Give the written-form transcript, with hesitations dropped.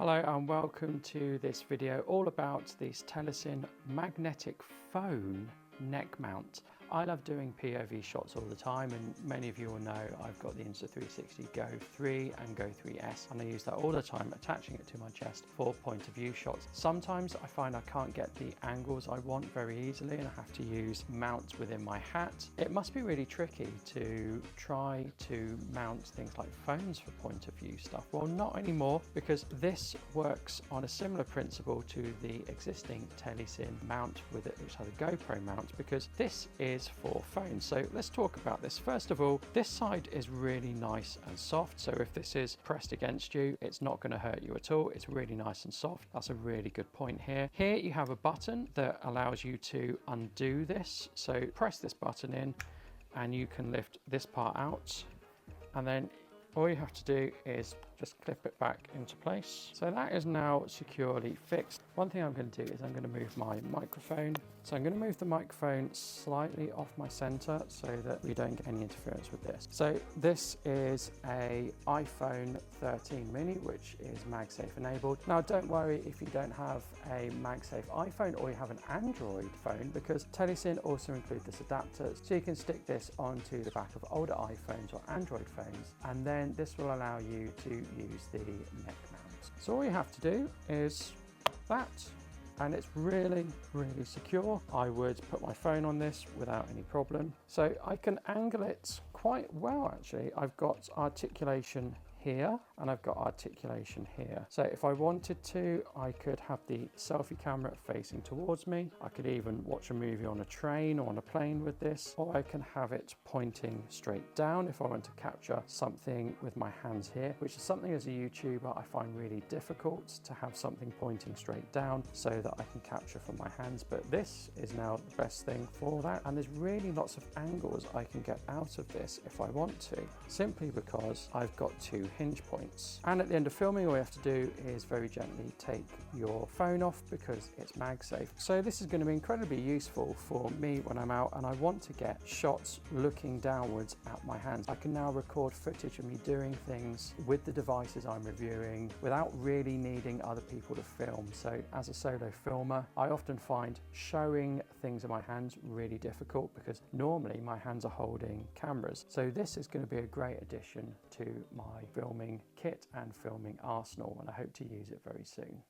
Hello and welcome to this video all about this Telesin magnetic phone neck mount. I love doing POV shots all the time, and many of you will know I've got the Insta360 Go 3 and Go 3S, and I use that all the time, attaching it to my chest for point of view shots. Sometimes I find I can't get the angles I want very easily and I have to use mounts within my hat. It must be really tricky to try to mount things like phones for point of view stuff. Well, not anymore, because this works on a similar principle to the existing Telesin mount with it, which has a GoPro mount, because this is for phones. So let's talk about this. First of all, this side is really nice and soft, so if this is pressed against you, it's not going to hurt you at all. It's really nice and soft. That's a really good point here. Here you have a button that allows you to undo this. So press this button in and you can lift this part out, and then all you have to do is just clip it back into place. So that is now securely fixed. One thing I'm going to do is I'm going to move my microphone. So I'm going to move the microphone slightly off my center so that we don't get any interference with this. So this is a iPhone 13 mini, which is MagSafe enabled. Now don't worry if you don't have a MagSafe iPhone or you have an Android phone, because Telesin also include this adapter. So you can stick this onto the back of older iPhones or Android phones, and then this will allow you to use the neck mount. So all you have to do is that, and it's really secure. I would put my phone on this without any problem. So I can angle it quite well, actually. I've got articulation here and I've got articulation here. So if I wanted to, I could have the selfie camera facing towards me. I could even watch a movie on a train or on a plane with this, or I can have it pointing straight down if I want to capture something with my hands here, which is something as a YouTuber I find really difficult, to have something pointing straight down so that I can capture from my hands. But this is now the best thing for that, and there's really lots of angles I can get out of this if I want to, simply because I've got two hinge points. And at the end of filming, all you have to do is very gently take your phone off, because it's MagSafe. So this is going to be incredibly useful for me when I'm out and I want to get shots looking downwards at my hands. I can now record footage of me doing things with the devices I'm reviewing without really needing other people to film. So as a solo filmer, I often find showing things in my hands really difficult, because normally my hands are holding cameras. So this is going to be a great addition to my filming kit and filming arsenal, and I hope to use it very soon.